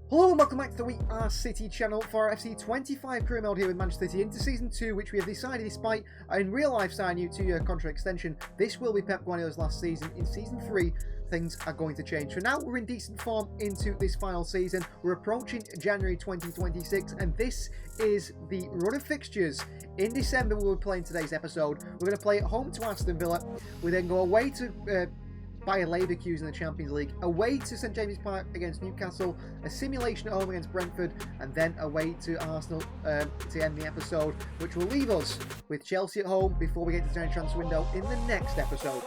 Hello and welcome back to the We Are City channel for our FC 25 career mode here with Manchester City into Season 2, which we have decided, despite in real life signing you 2-year contract extension, this will be Pep Guardiola's last season. In Season 3, things are going to change. For now, we're in decent form into this final season. We're approaching January 2026, and this is the run of fixtures. In December, we'll be playing today's episode. We're going to play at home to Aston Villa. We then go away to Bayer Leverkusen in the Champions League, away to St James's Park against Newcastle, a simulation at home against Brentford, and then away to Arsenal to end the episode, which will leave us with Chelsea at home before we get to the January transfer window in the next episode.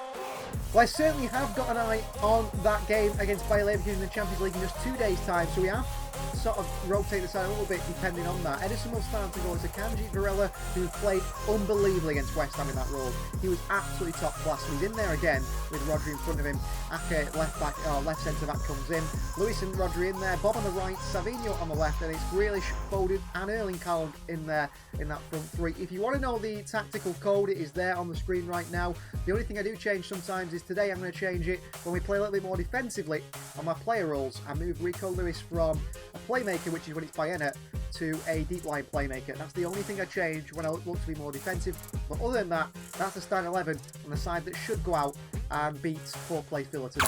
Well, I certainly have got an eye on that game against Bayer Leverkusen in the Champions League in just 2 days' time, so we have sort of rotate the side a little bit depending on that. Edison will start to go as Akanji Varela, who played unbelievably against West Ham in that role. He was absolutely top class. He's in there again with Rodri in front of him. Ake left centre back comes in. Lewis and Rodri in there. Bob on the right, Savinho on the left, and it's Grealish, Foden and Erling Haaland in there in that front three. If you want to know the tactical code, it is there on the screen right now. The only thing I do change sometimes is today I'm going to change it when we play a little bit more defensively on my player roles. I move Rico Lewis from a playmaker, which is when it's Bayena, to a deep line playmaker. That's the only thing I change when I look to be more defensive. But other than that, that's the starting 11 on the side that should go out and beat 4th place Villa today.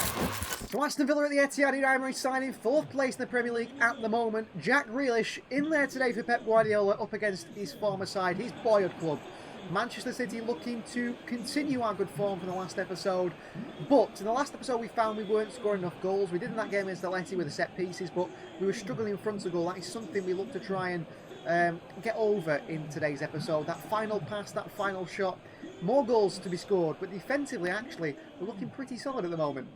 So Aston Villa at the Etihad, Emery signing 4th place in the Premier League at the moment. Jack Grealish in there today for Pep Guardiola up against his former side, his boyhood club. Manchester City looking to continue our good form from the last episode, but in the last episode we found we weren't scoring enough goals. We did in that game against Atleti with the set pieces, but we were struggling in front of goal. That is something we look to try and get over in today's episode. That final pass, that final shot, more goals to be scored, but defensively actually we're looking pretty solid at the moment.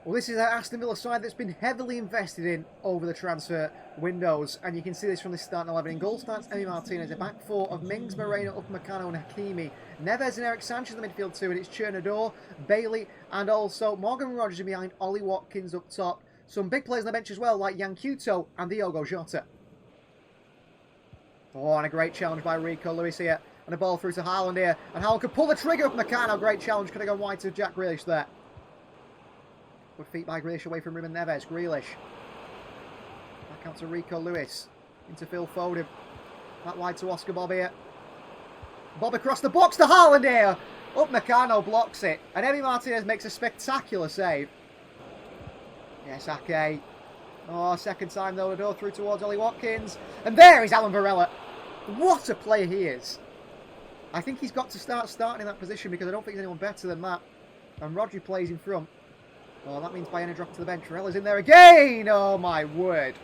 Well, this is an Aston Villa side that's been heavily invested in over the transfer windows, and you can see this from the starting 11. In goal starts Emi Martinez, a back four of Mings, Moreno, Upamecano and Hakimi. Neves and Eric Sanchez in the midfield too, and it's Chernador, Bailey, and also Morgan Rogers in behind, Ollie Watkins up top. Some big players on the bench as well, like Yankuto and Diogo Jota. Oh, and a great challenge by Rico Lewis here, and a ball through to Haaland here, and Haaland could pull the trigger. Upamecano, great challenge, could have gone wide to Jack Grealish there. Good feet by Grealish away from Ruben Neves. Grealish. Back out to Rico Lewis. Into Phil Foden. Back wide to Oscar Bob here. Bob across the box to Haaland here. Upamecano blocks it. And Emi Martinez makes a spectacular save. Yes, Ake. Oh, second time though. The door through towards Ollie Watkins. And there is Alan Varela. What a player he is. I think he's got to starting in that position because I don't think there's anyone better than that. And Rodri plays in front. Oh, that means Bayern drop to the bench. Varela's in there again! Oh, my word.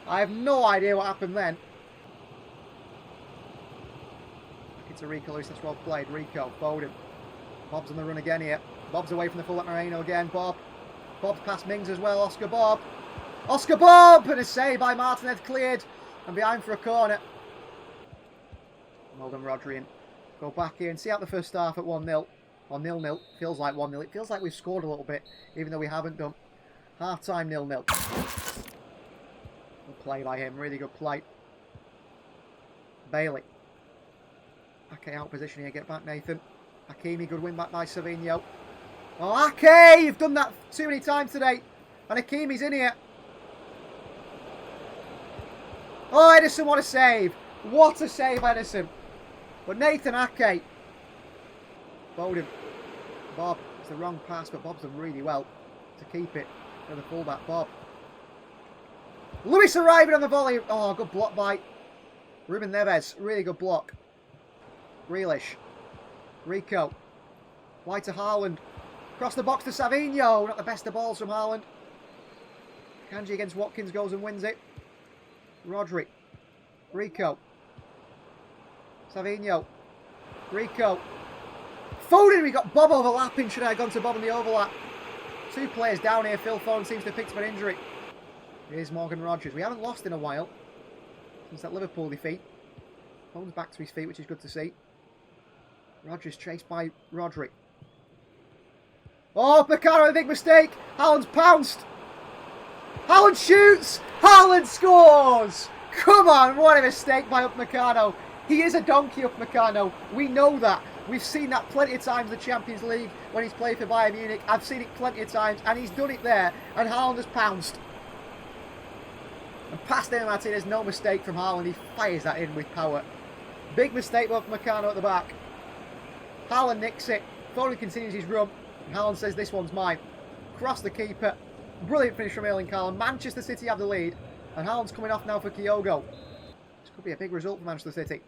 I have no idea what happened then. Back into Rico Lewis. That's well played. Rico, Foden. Bob's on the run again here. Bob's away from the full-back Moreno again. Bob. Bob's past Mings as well. Oscar Bob. Oscar Bob! And a save by Martinez cleared. And behind for a corner. Well done, Rodri. And go back here and see out the first half at 1-0. Or 0-0. Feels like 1-0. It feels like we've scored a little bit, even though we haven't done. Half-time 0-0. Good play by him. Really good play. Bailey. Ake out of position here. Get back, Nathan. Hakimi, good win back by Savinho. Oh, Ake! You've done that too many times today. And Hakimi's in here. Oh, Edison, what a save. What a save, Edison. But Nathan Ake. Foden. Bob. It's the wrong pass, but Bob's done really well to keep it for the fullback. Bob. Lewis arriving on the volley. Oh, good block by Ruben Neves. Really good block. Grealish. Rico. Wide to Haaland. Across the box to Savinho. Not the best of balls from Haaland. Kanji against Watkins goes and wins it. Rodri. Rico. Savinho. Rico. Foden, we got Bob overlapping. Should I have gone to Bob in the overlap? Two players down here. Phil Foden seems to have picked up an injury. Here's Morgan Rogers. We haven't lost in a while since that Liverpool defeat. Foden's back to his feet, which is good to see. Rogers chased by Rodri. Oh, Upamecano, a big mistake. Haaland's pounced. Haaland shoots. Haaland scores. Come on, what a mistake by Upamecano. He is a donkey, Upamecano. We know that. We've seen that plenty of times in the Champions League when he's played for Bayern Munich. I've seen it plenty of times, and he's done it there, and Haaland has pounced. And past Emi Martinez, no mistake from Haaland. He fires that in with power. Big mistake by Meccano at the back. Haaland nicks it. Foden continues his run. And Haaland says, this one's mine. Cross the keeper. Brilliant finish from Erling Haaland. Manchester City have the lead. And Haaland's coming off now for Kyogo. This could be a big result for Manchester City.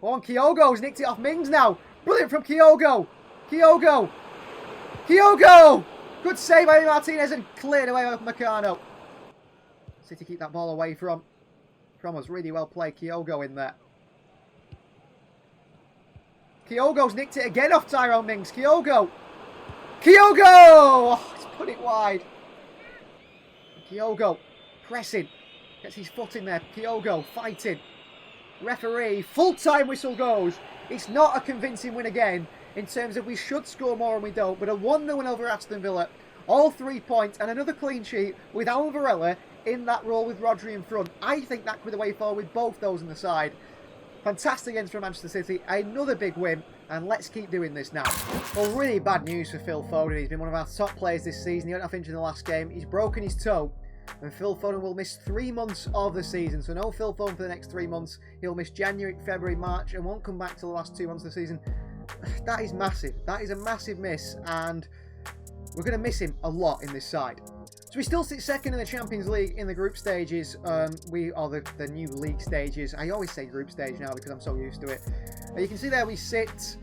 Oh, and Kyogo's nicked it off Mings now. Brilliant from Kyogo. Kyogo. Kyogo! Good save by Martinez and cleared away by Meccano. City keep that ball away from us. Really well played. Kyogo in there. Kyogo's nicked it again off Tyrone Mings. Kyogo! Kyogo! Oh, he's put it wide. Kyogo pressing. Gets his foot in there. Kyogo fighting. Referee. Full-time whistle goes. It's not a convincing win again in terms of we should score more and we don't. But a 1-0 win over Aston Villa. All 3 points and another clean sheet with Alan Varela in that role with Rodri in front. I think that could be the way forward with both those on the side. Fantastic against from Manchester City. Another big win. And let's keep doing this now. Well, really bad news for Phil Foden. He's been one of our top players this season. He went off injured in the last game. He's broken his toe. And Phil Foden will miss 3 months of the season. So no Phil Foden for the next 3 months. He'll miss January, February, March and won't come back till the last 2 months of the season. That is massive. That is a massive miss. And we're going to miss him a lot in this side. So we still sit second in the Champions League in the group stages. We are the new league stages. I always say group stage now because I'm so used to it. You can see there we sit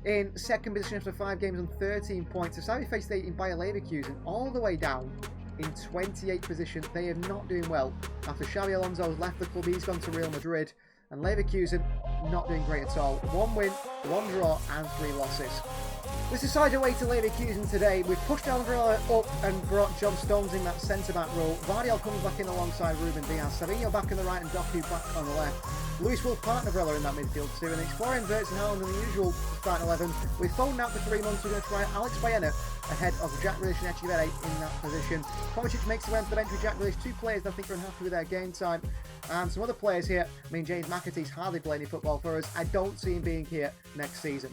in second position after 5 games on 13 points. So we faced in Bayer Leverkusen all the way down in 28th position. They are not doing well. After Xabi Alonso has left the club, he's gone to Real Madrid. And Leverkusen not doing great at all. 1 win, 1 draw and 3 losses. Let's decide away to Leverkusen today. We've pushed Alvarado up and brought John Stones in that centre-back role. Vardiel comes back in alongside Ruben Diaz. Savinho back on the right and Doku back on the left. Luis will partner Varela in that midfield too. And it's Florian Wirtz and Haaland in the usual starting 11. With Foden out for 3 months, we're going to try Alex Baena ahead of Jack Grealish and Echevere in that position. Kovacic makes the way onto the bench with Jack Grealish. 2 players that I think are unhappy with their game time. And some other players here. I mean, James McAtee's hardly playing any football for us. I don't see him being here next season.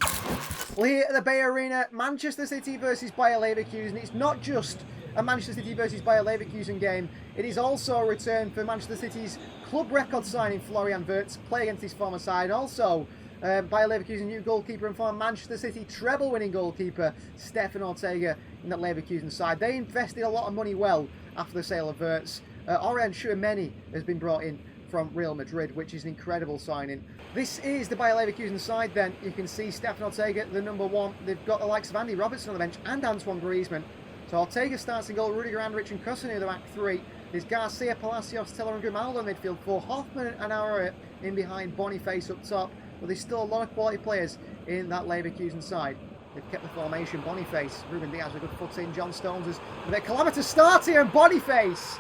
Well, here at the Bay Arena, Manchester City versus Bayer Leverkusen. It's not just a Manchester City versus Bayer Leverkusen game. It is also a return for Manchester City's club record signing Florian Wirtz, play against his former side. Also, Bayer Leverkusen new goalkeeper and former Manchester City treble-winning goalkeeper Stefan Ortega in that Leverkusen side. They invested a lot of money well after the sale of Wirtz. Aurélien Tchouameni has been brought in from Real Madrid, which is an incredible signing. This is the Bayer Leverkusen side then. You can see Stefan Ortega, the number 1. They've got the likes of Andy Robertson on the bench and Antoine Griezmann. So Ortega starts in goal, Rudiger, Andrich and Kusunu the back 3. There's Garcia, Palacios, Teller and Grimaldo midfield 4. Hoffman and Aurier in behind, Boniface up top. But there's still a lot of quality players in that Leverkusen side. They've kept the formation. Boniface, Ruben Diaz with a good foot in. John Stones has with a calamitous start here, and Boniface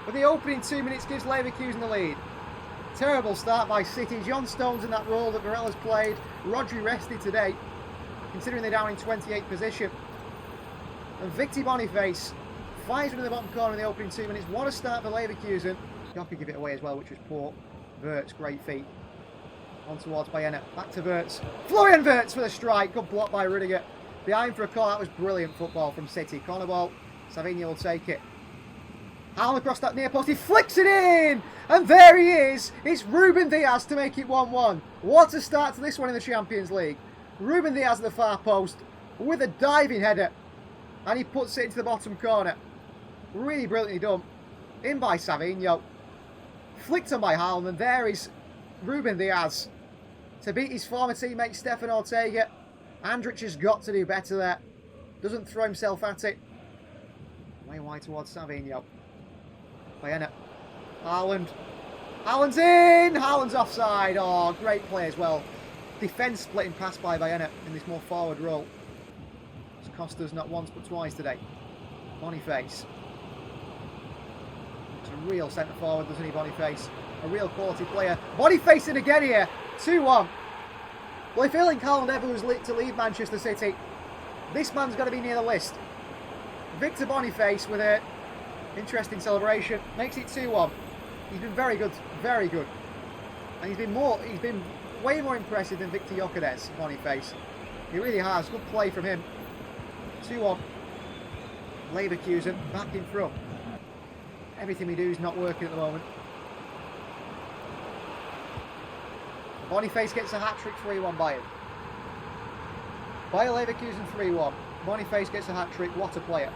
with the opening 2 minutes gives Leverkusen the lead. Terrible start by City. John Stones in that role that Varela's played. Rodri rested today, considering they're down in 28th position. And Victor Boniface fires into the bottom corner in the opening 2 minutes. What a start for Leverkusen. Doku give it away as well, which was poor. Wirtz, great feet. On towards Baena. Back to Wirtz. Florian Wirtz with a strike. Good block by Rudiger. Behind for a call. That was brilliant football from City. Corner ball. Savinho will take it. Haaland across that near post. He flicks it in! And there he is. It's Ruben Diaz to make it 1-1. What a start to this one in the Champions League. Ruben Diaz at the far post with a diving header. And he puts it into the bottom corner. Really brilliantly done. In by Savinho. Flicked on by Haaland. And there is Ruben Diaz to beat his former teammate Stefan Ortega. Andrich has got to do better there. Doesn't throw himself at it. Way wide towards Savinho. Baena. Haaland. Haaland's in! Haaland's offside. Oh, great play as well. Defence splitting pass by Baena in this more forward role. It's cost us not once but twice today. Boniface. It's a real centre forward, doesn't he, Boniface? A real quality player. Boniface in again here. 2-1. Well, if Erling Haaland ever was to leave Manchester City, this man's got to be near the list. Victor Boniface with a interesting celebration. Makes it 2-1. He's been very good, very good. And he's been way more impressive than Victor Gyökeres, Boniface. He really has. Good play from him. 2-1. Leverkusen back in front. Everything we do is not working at the moment. Boniface gets a hat-trick, 3-1 Bayern. Bayer Leverkusen 3-1. Boniface gets a hat-trick. What a player.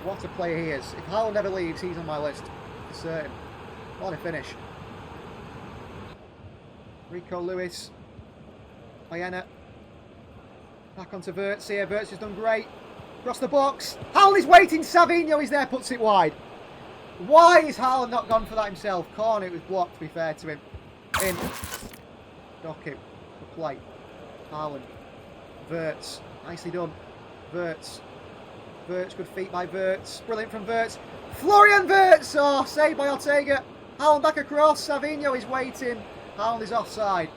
What a player he is. If Haaland ever leaves, he's on my list. For certain. What a finish. Rico Lewis. Bayena. Back onto Wirtz here. Wirtz has done great. Across the box. Haaland is waiting. Savinho is there, puts it wide. Why is Haaland not gone for that himself? Corner, it was blocked, to be fair to him. In. Dockett. The play. Haaland. Wirtz. Nicely done. Wirtz. Wirtz, good feet by Wirtz. Brilliant from Wirtz. Florian Wirtz! Oh, saved by Ortega. Haaland back across. Savinho is waiting. Haaland is offside.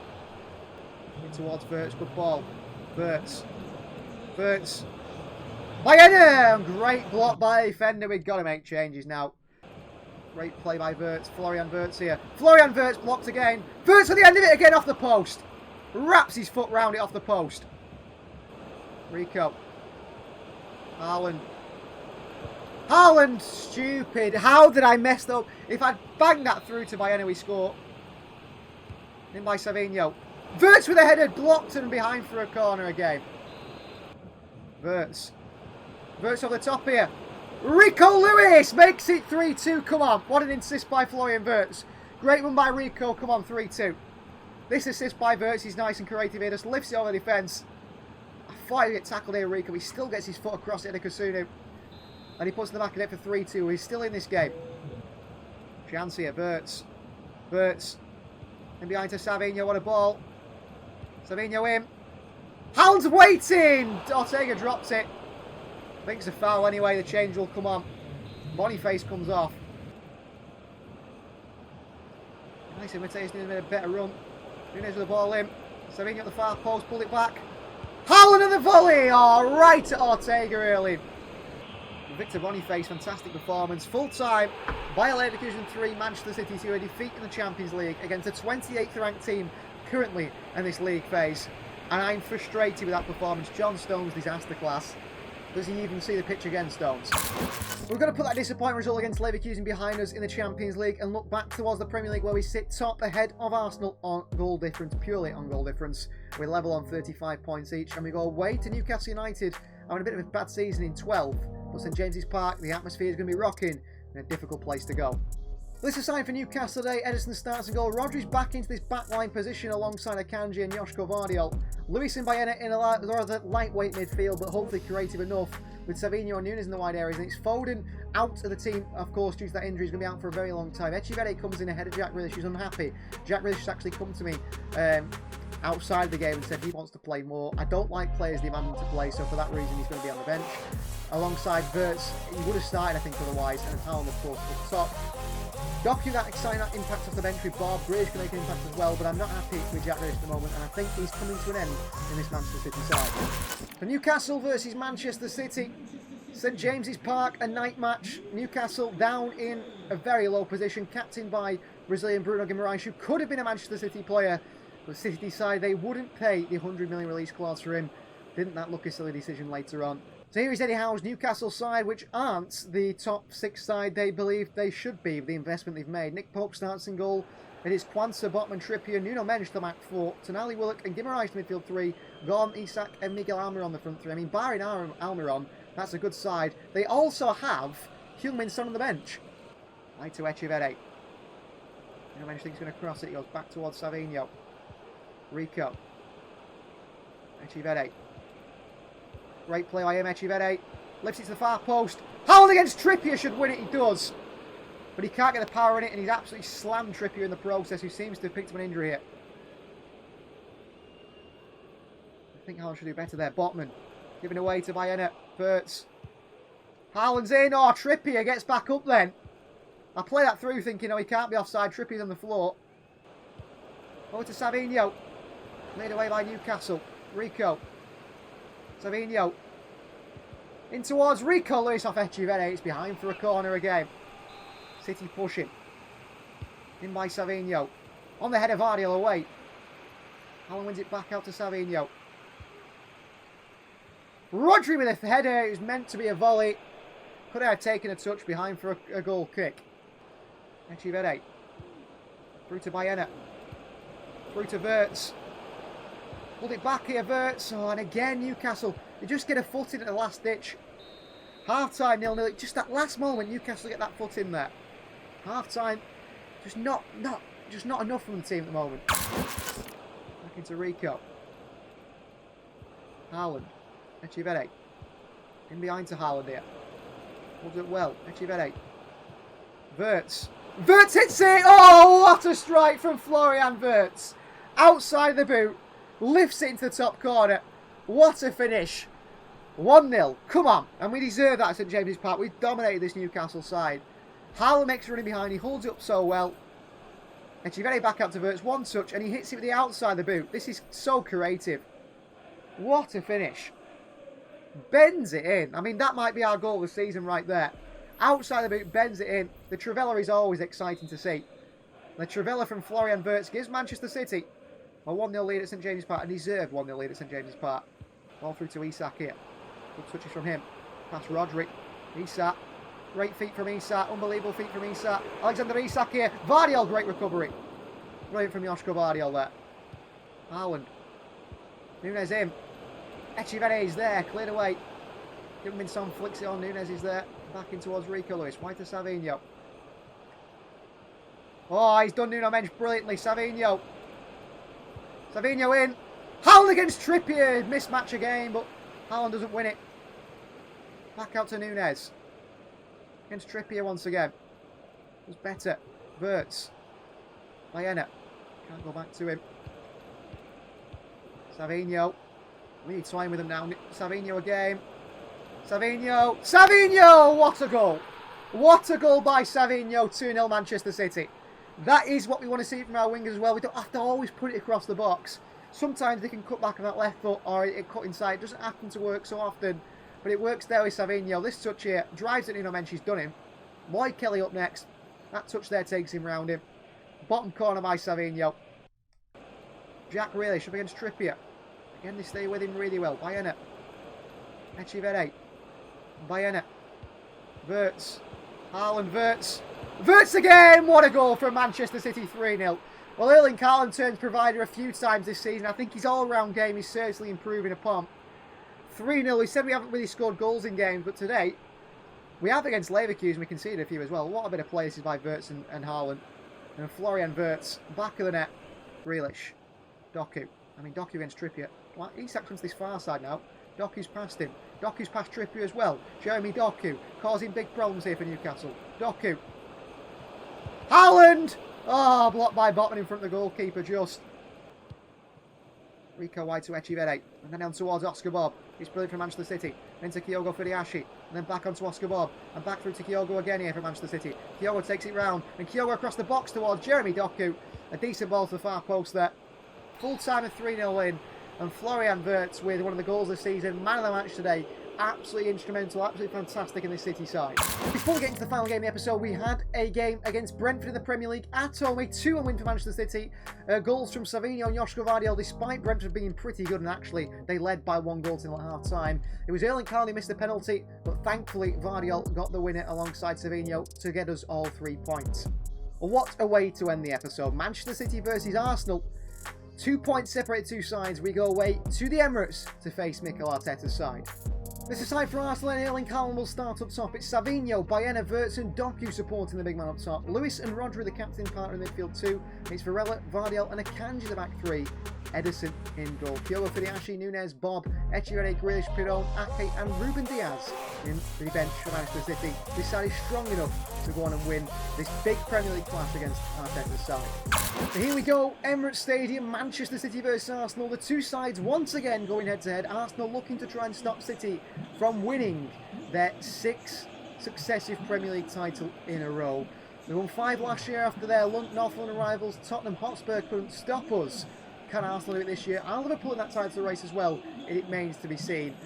In towards Wirtz. Good ball. Wirtz. Wirtz. Bayena! Great block by the defender. We've got to make changes now. Great play by Wirtz. Florian Wirtz here. Florian Wirtz blocked again. Wirtz at the end of it again off the post. Wraps his foot round it off the post. Rico. Haaland. Haaland, stupid. How did I mess up? If I'd banged that through to Bayena, we score. In by Savinho. Wirtz with a header, blocked and behind for a corner again. Wirtz. Wirtz over the top here. Rico Lewis makes it 3-2. Come on. What an assist by Florian Wirtz. Great one by Rico. Come on, 3-2. This assist by Wirtz is nice and creative here. Just lifts it over the defence. I thought he'd get tackled here, Rico. He still gets his foot across it to Kasunu. And he puts in the back of it for 3-2. He's still in this game. Chance here. Wirtz. Wirtz. In behind to Savinho. What a ball. Savinho in. Haaland's waiting. Ortega drops it. I think it's a foul anyway. The change will come on. Boniface comes off. Nice imitation. He's made a better run. Nunes with the ball in. Savinho at the far post. Pulled it back. Haaland at the volley. Oh, right at Ortega early. Victor Boniface, fantastic performance. Full time. Bayer Leverkusen 3, Manchester City 2, a defeat in the Champions League against a 28th ranked team currently in this league phase. And I'm frustrated with that performance. John Stones, disaster class. Does he even see the pitch again, Stones? We're going to put that disappointing result against Leverkusen behind us in the Champions League and look back towards the Premier League where we sit top ahead of Arsenal on goal difference, purely on goal difference. We're level on 35 points each and we go away to Newcastle United, having a bit of a bad season in 12. But St James's Park, the atmosphere is going to be rocking and a difficult place to go. This is sign for Newcastle today. Edison starts and goal. Rodri's back into this backline position alongside Akanji and Joshko Vardiol. Lewis and Bayena in a rather lightweight midfield, but hopefully creative enough with Savinho and Nunes in the wide areas. And it's Foden out of the team, of course, due to that injury. He's going to be out for a very long time. Echevede comes in ahead of Jack Grealish. He's unhappy. Jack Grealish has actually come to me outside the game and said he wants to play more. I don't like players demanding to play, so for that reason he's going to be on the bench. Alongside Wirtz, he would have started, I think, otherwise, and Haaland, of course, up top. Doku, that exciting impact off the bench with Bob. Bridge can make an impact as well, but I'm not happy with Jack Grealish at the moment, and I think he's coming to an end in this Manchester City side. For Newcastle versus Manchester City, St James's Park, a night match. Newcastle down in a very low position, captained by Brazilian Bruno Guimaraes, who could have been a Manchester City player, but City decided they wouldn't pay the 100 million release clause for him. Didn't that look a silly decision later on? So here is Eddie Howe's Newcastle side, which aren't the top 6 side they believe they should be with the investment they've made. Nick Pope starts in goal. It is Kwanzaa, Botman, Trippier, Nuno Mendes the back 4, Tonali, Willock and Guimaraes to midfield 3, Gorm, Isak and Miguel Almiron the front 3. I mean, barring Almiron, that's a good side. They also have Heung-min Son on the bench. Right to Echevede. Nuno Mendes thinks he's going to cross it. He goes back towards Savinho. Rico. Echevede. Great play by him, Echevede. Lifts it to the far post. Haaland against Trippier should win it. He does. But he can't get the power in it, and he's absolutely slammed Trippier in the process, who seems to have picked up an injury here. I think Haaland should do better there. Botman. Giving away to Bayena. Wirtz. Haaland's in. Oh, Trippier gets back up then. I play that through thinking, oh, he can't be offside. Trippier's on the floor. Over to Savinho. Made away by Newcastle. Rico. Savinho. In towards Rico. Lewis off Echevede. It's behind for a corner again. City pushing. In by Savinho. On the head of Vardiol away. Haaland wins it back out to Savinho. Rodri with a header. It was meant to be a volley. Could have taken a touch behind for a goal kick. Echivere. Through to Baena. Through to Wirtz. Pulled it back here, Wirtz. Oh, and again, Newcastle. They just get a foot in at the last ditch. Half-time, 0-0. Just that last moment, Newcastle get that foot in there. Half-time, just not enough from the team at the moment. Back into Rico. Haaland. Echivere. In behind to Haaland here. Holds it well. Echivere. Wirtz. Wirtz hits it! Oh, what a strike from Florian Wirtz. Outside the boot. Lifts it into the top corner. What a finish. 1-0. Come on. And we deserve that at St James's Park. We've dominated this Newcastle side. Haaland makes a running behind. He holds it up so well. Echivere back up to Wirtz. One touch and he hits it with the outside the boot. This is so creative. What a finish. Bends it in. I mean, that might be our goal of the season right there. Outside the boot, bends it in. The Trivela is always exciting to see. The Trivela from Florian Wirtz gives Manchester City a 1-0 lead at St James's Park. A deserved 1-0 lead at St James's Park. Ball through to Isak here. Good touches from him. Past Rodri. Isak. Great feet from Isak. Unbelievable feet from Isak. Alexander Isak here. Vardiol, great recovery. Brilliant from Joshko Vardiol there. Haaland. Nunes in. Echivere is there. Cleared away. Gilminson flicks it on. Nunes is there. Back in towards Rico Lewis. Wide to Savinho. Oh, he's done Nuno Mendes brilliantly. Savinho. Savinho in. Haaland against Trippier. Mismatch again, but Haaland doesn't win it. Back out to Nunes. Against Trippier once again. Was better. Wirtz. Baena. Can't go back to him. Savinho. We need time with him now. Savinho again. Savinho. Savinho! What a goal. What a goal by Savinho. 2-0 Manchester City. That is what we want to see from our wingers as well. We don't have to always put it across the box. Sometimes they can cut back on that left foot or it cut inside. It doesn't happen to work so often. But it works there with Savinho. This touch here drives at Nuno Mendes. He's done him. Lloyd Kelly up next. That touch there takes him round him. Bottom corner by Savinho. Jack Grealish up against Trippier. Again, they stay with him really well. Baena. Echivere. Baena. Wirtz. Haaland. Wirtz. Wirtz again! What a goal from Manchester City, 3-0. Well, Erling Haaland turned provider a few times this season. I think his all-round game is seriously improving upon. 3-0. We said we haven't really scored goals in games, but today we have against Leverkusen. We conceded a few as well. What a bit of play this is by Wirtz and Haaland. And Florian Wirtz, back of the net. Grealish. Doku. I mean, Doku against Trippier. Well, Isak's onto this far side now. Doku's past him. Doku's past Trippier as well. Jeremy Doku causing big problems here for Newcastle. Doku. Haaland! Oh, blocked by Botman in front of the goalkeeper just. Rico wide to Echivere. And then down towards Oscar Bob. It's brilliant for Manchester City. Then to Kyogo Fudiashi. And then back onto Oscar Bob. And back through to Kyogo again here for Manchester City. Kyogo takes it round. And Kyogo across the box towards Jeremy Doku. A decent ball to the far post there. Full time of 3-0 win. And Florian Wirtz with one of the goals of the season. Man of the match today. Absolutely instrumental, absolutely fantastic in this City side. Before we get into the final game of the episode, we had a game against Brentford in the Premier League at home, a 2-1 win for Manchester City. Goals from Savinho and Joshko Vardiol, despite Brentford being pretty good, and actually they led by 1 goal till at half time. It was Erling Haaland who missed the penalty, but thankfully Vardiol got the winner alongside Savinho to get us all 3 points. What a way to end the episode. Manchester City versus Arsenal. 2 points separate 2 sides. We go away to the Emirates to face Mikel Arteta's side. This is time for Arsenal, and Erling Haaland will start up top. It's Savinho, Baena, Wirtz and Doku supporting the big man up top. Lewis and Rodri, the captain partner in midfield 2. It's Varela, Vardiol and Akanji the back 3. Ederson in goal. Kyogo Fudiashi, Nunes, Bob, Echivere, Grealish, Piron, Ake and Ruben Diaz in the bench for Manchester City. This side is strong enough to go on and win this big Premier League clash against Arteta's side. So here we go, Emirates Stadium, Manchester City versus Arsenal. The 2 sides once again going head to head. Arsenal looking to try and stop City from winning their 6th successive Premier League title in a row. They won 5 last year after their North London rivals. Tottenham Hotspur couldn't stop us. Can Arsenal do it this year? Are Liverpool in that title race as well? It remains to be seen.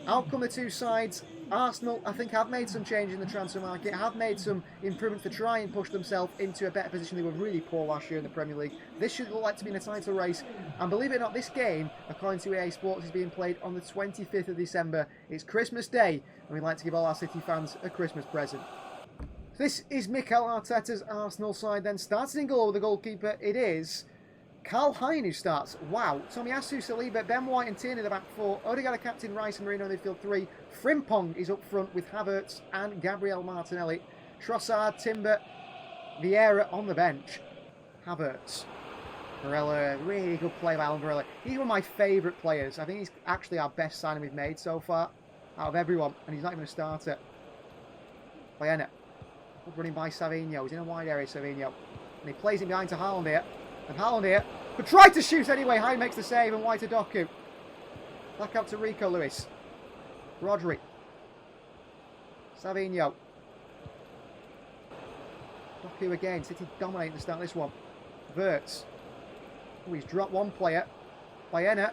Out come the 2 sides. Arsenal, I think, have made some change in the transfer market, have made some improvements to try and push themselves into a better position. They were really poor last year in the Premier League. This should look like to be in a title race. And believe it or not, this game, according to EA Sports, is being played on the 25th of December. It's Christmas Day, and we'd like to give all our City fans a Christmas present. So This is Mikel Arteta's Arsenal side then. Starting in goal with the goalkeeper, it is Karl-Heinz who starts. Wow. Tomiyasu, Saliba, Ben White and Tierney in the back four. Odegaard, captain, Rice and Marino in midfield three. Frimpong is up front with Havertz and Gabriel Martinelli. Trossard, Timber, Vieira on the bench. Havertz. Barella, really good play by Alan Barella. He's one of my favourite players. I think he's actually our best signing we've made so far out of everyone, and he's not even a starter. Bayena. Good running by Savinho. He's in a wide area, Savinho. And he plays him behind to Haaland here. And Haaland here could try to shoot anyway. Hyde makes the save, and White to Doku. Back out to Rico Lewis. Rodri. Savinho. Doku again. City dominating to start this one. Wirtz. Oh, he's dropped one player. Bayena.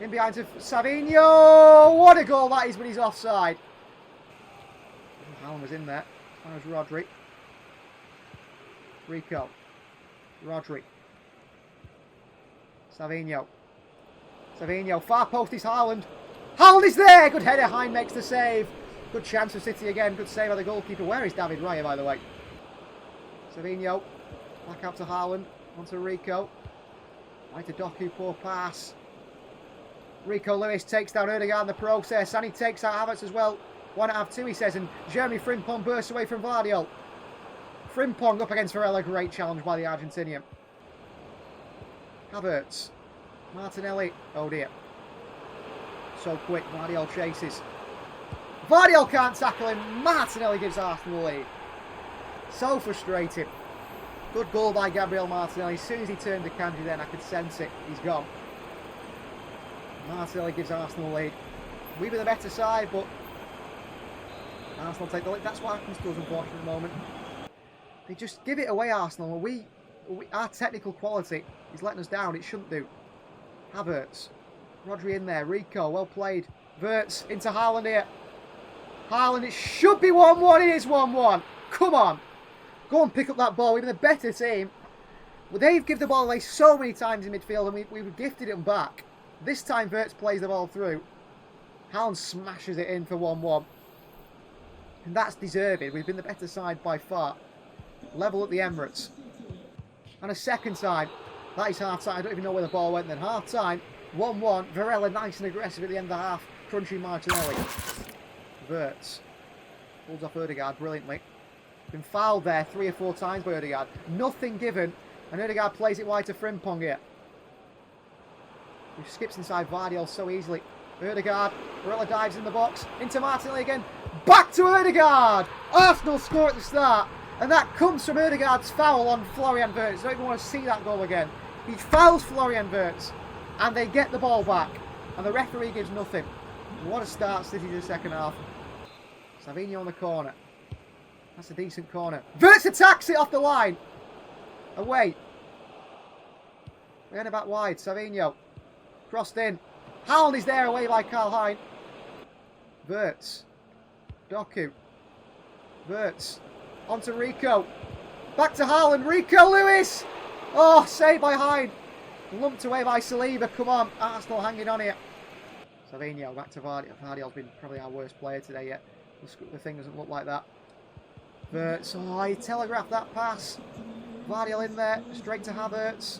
In behind to Savinho. What a goal that is, but he's offside. Haaland was in there. That was Rodri. Rico. Rodri. Savinho. Savinho. Far post is Haaland. Haaland is there! Good header. Hind makes the save. Good chance for City again. Good save by the goalkeeper. Where is David Raya, by the way? Savinho. Back out to Haaland. Onto Rico. Right to Doku. Poor pass. Rico Lewis takes down Odegaard in the process. And he takes out Havertz as well. 1.5-2, he says. And Jeremy Frimpong bursts away from Vardiol. Frimpong up against Varela. Great challenge by the Argentinian. Havertz. Martinelli. Oh dear. So quick. Vardiol chases. Vardiol can't tackle him. Martinelli gives Arsenal the lead. So frustrating. Good goal by Gabriel Martinelli. As soon as he turned the Kanji then, I could sense it. He's gone. Martinelli gives Arsenal the lead. We were the better side, but Arsenal take the lead. That's what happens to us, unfortunately, at the moment. They just give it away, Arsenal. Our technical quality is letting us down. It shouldn't do. Havertz. Rodri in there. Rico, well played. Wirtz into Haaland here. Haaland, it should be 1-1. It is 1-1. Come on. Go and pick up that ball. We've been a better team. Well, they've given the ball away so many times in midfield, and we gifted it back. This time, Wirtz plays the ball through. Haaland smashes it in for 1-1. And that's deserved. We've been the better side by far. Level at the Emirates. And a second time. That is half-time. I don't even know where the ball went then. Half-time. 1-1. Varela nice and aggressive at the end of the half. Crunching Martinelli. Wirtz. Pulls off Odegaard brilliantly. Been fouled there 3 or 4 times by Odegaard. Nothing given. And Odegaard plays it wide to Frimpong here. He skips inside Vardiol so easily. Odegaard. Varela dives in the box. Into Martinelli again. Back to Odegaard! Arsenal score at the start. And that comes from Odegaard's foul on Florian Wirtz. I don't even want to see that goal again. He fouls Florian Wirtz. And they get the ball back. And the referee gives nothing. What a start City to the second half. Savinho on the corner. That's a decent corner. Wirtz attacks it off the line. Away. We're back wide. Savinho. Crossed in. Haaland is there away by Karl-Heinz. Wirtz. Doku. Wirtz. Onto Rico. Back to Haaland. Rico Lewis. Oh, saved by Hind. Lumped away by Saliba. Come on. Arsenal hanging on here. Savinho back to Vardiol. Vardiol's been probably our worst player today yet. The thing doesn't look like that. Wirtz. Oh, he telegraphed that pass. Vardiol in there. Straight to Havertz.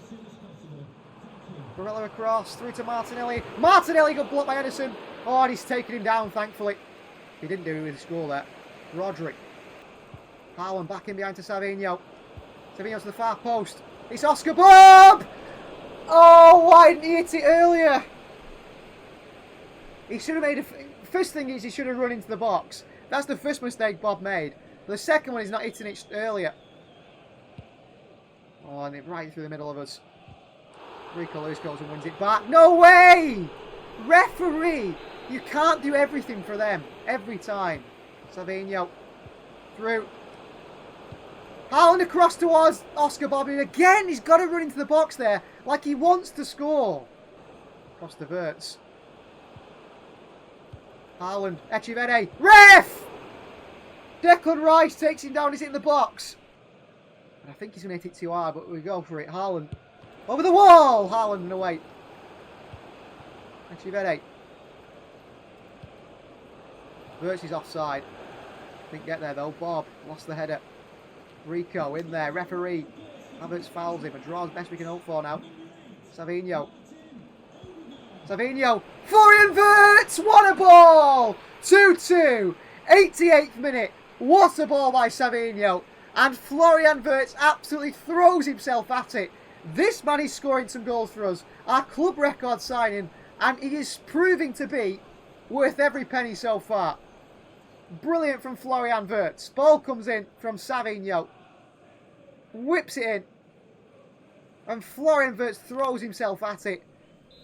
Barella across. Through to Martinelli. Martinelli got blocked by Edison. Oh, and he's taken him down, thankfully. He didn't do it with the score there. Rodri. Haaland back in behind to Savinho. Savinho to the far post. It's Oscar Bob! Oh, why didn't he hit it earlier? He should have made first thing is he should have run into the box. That's the first mistake Bob made. The second one is not hitting it earlier. Oh, and it right through the middle of us. Rico Lewis goes and wins it back. No way! Referee! You can't do everything for them. Every time. Savinho. Through. Haaland across towards Oscar Bobby. Again, he's got to run into the box there. Like he wants to score. Across the Wirtz. Haaland. Echivede. Ref! Declan Rice takes him down. He's in the box. And I think he's going to hit it too hard, but we go for it. Haaland. Over the wall! Haaland and away. Echivede. Wirtz is offside. Didn't get there though. Bob lost the header. Rico in there. Referee. Havertz fouls him. A draw is best we can hope for now. Savinho. Savinho. Florian Wirtz! What a ball! 2-2. 88th minute. What a ball by Savinho. And Florian Wirtz absolutely throws himself at it. This man is scoring some goals for us. Our club record signing. And he is proving to be worth every penny so far. Brilliant from Florian Wirtz. Ball comes in from Savinho. Whips it in. And Florian Wirtz throws himself at it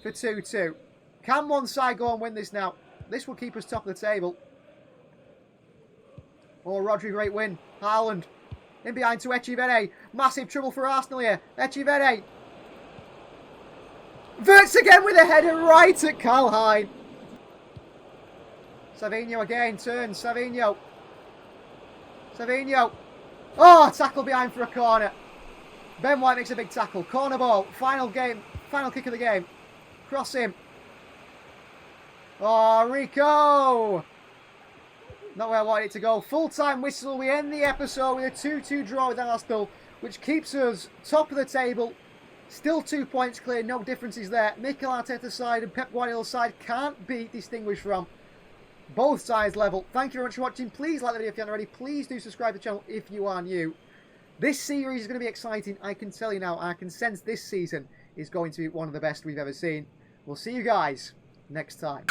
for 2-2. Can one side go and win this now? This will keep us top of the table. Oh, Rodri, great win. HAALAND. In behind to Echivere. Massive trouble for Arsenal here. Echivere. Wirtz again with a header right at Kalheim. Savinho again turns. Savinho. Savinho. Oh, tackle behind for a corner. Ben White makes a big tackle. Corner ball. Final kick of the game. Cross him. Oh, Rico. Not where I wanted it to go. Full-time whistle. We end the episode with a 2-2 draw with Arsenal, which keeps us top of the table. Still 2 points clear. No differences there. Mikel Arteta's side and Pep Guardiola's side can't be distinguished from. Both sides level. Thank you very much for watching. Please like the video if you haven't already. Please do subscribe to the channel if you are new. This series is going to be exciting. I can tell you now. I can sense this season is going to be one of the best we've ever seen. We'll see you guys next time.